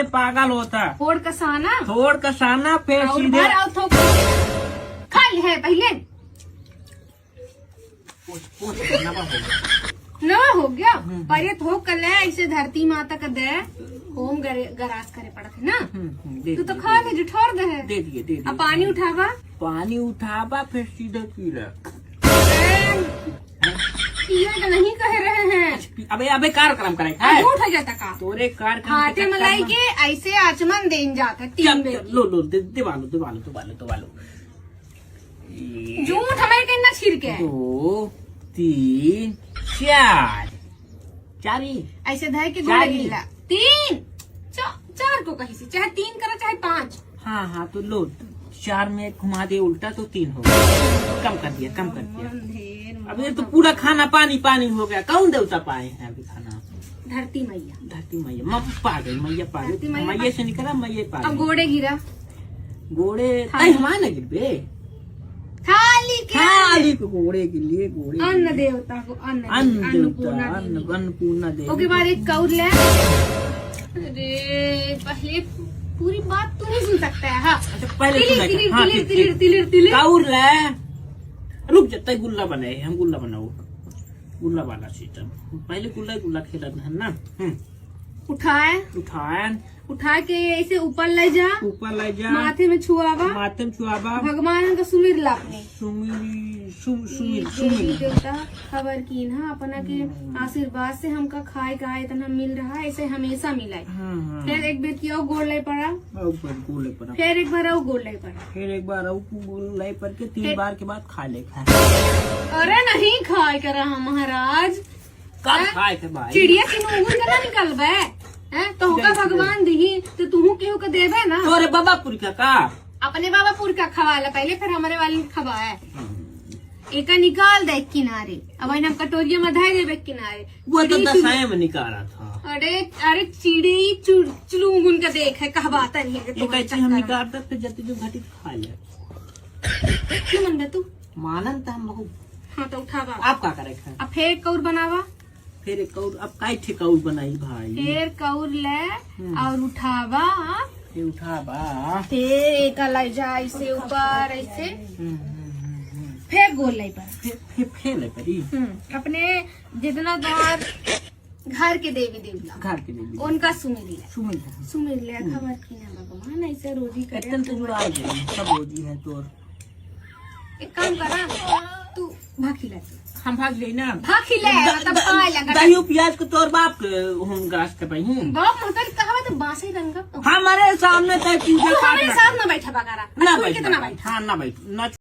से पागल होता। फोड़ कसाना, थोड़ कसाना फिर और सीधे भर और थोक खा ले है पहले न हो गया। पर ये थोक कर ले ऐसे धरती माता का दे होम गरास करे पड़त है ना। तू तो खा ले जुठोर दे है। दे दिए। अब पानी उठावा, पानी उठावा फिर सीधे पी ले। पिया तो नहीं कह रहे हैं। अबे कार्यक्रम करे झूठ हो जाता का तोरे कार्यक्रम हाथे मलाई के ऐसे आचमन देन जाता 3 बेर। लो दिवालो झूठ हमारे कहना छिड़के 2 3 4 चारी ऐसे धाय के गोला गिला 3 4 को कहीं से चाहे 3 करा चाहे 5। हाँ तो लो 4 में घुमा दे उल्टा तो 3 हो कम कर दिया। अब ये तो पूरा खाना पानी हो गया। कौन देवता पाए हैं अभी खाना? धरती मैया मैया मैया से निकला मैया पा अब गोड़े गिरा गोड़े हमारे गिर पे थाली को गोड़े के लिए अन्न देवता को अन्नपूर्णा देवी। उसके बाद एक कौर ले। अरे पहले पूरी बात तू नहीं सुन सकता है। हाँ पहले तिलिर कौर ले रुक जाता गुल्ला बनाए हम गुल्ला बनाओ गुल्ला वाला सिस्टम। पहले गुल्ला खेला है ना। उठा के ऐसे ऊपर ले जा माथे में छुआवा भगवान का सुमिर ला अपने सुमिर देवता खबर की ना अपना के आशीर्वाद से हमका खाए का इतना मिल रहा है ऐसे हमेशा मिला है। फिर एक बार किया गोल लाई पड़ा फिर एक बार गोल लाई पड़ा फिर एक बार गोल लाई पड़ के 3 बार के बाद खा ले। अरे नहीं खाए करा महाराज खाए के भाई चिड़िया की मुंह करा निकल बे तो भगवान दी तो तुहू केहू को देवे ना। तोरे बाबापुर का अपने बाबापुर का खवाला पहले फिर हमारे वाले खवाए एक निकाल दे किनारे। अब हम कटोरिया में धाय देवे किनारे वो तो दसाए में निकाला था। अरे चिड़ी चुलूंगुन का देख है कहवाता नहीं है तो हम निकालता फिर जाते जो घटी खा ले। क्यों मन तू मानन था हम लोग। हाँ तो उठावा आप क्या करे अब फिर एक कौर बनावा फिर एक कौर अब काई ठे कौर बनाई भाई। फिर कौर ले और उठावा फिर एक लाई जा ऐसे ऊपर ऐसे फिर गोल लाई पर फिर परी अपने जितना द्वार घर के देवी उनका सुमिर ले खबर की ना भगवान ऐसे रोजी करे तो जुड़ा सब रोजी है तोर। एक काम करा तू भाखी ले हम भाग ले ना भाखी ले तब खाए लगा दही प्याज को तोर बाप हम ग्रास कर पाई हूँ बाप मतलब कहा तो बासे रंग हमारे सामने तय पूजा हमारे साथ ना बैठा बगारा ना बैठा हाँ ना बैठ ना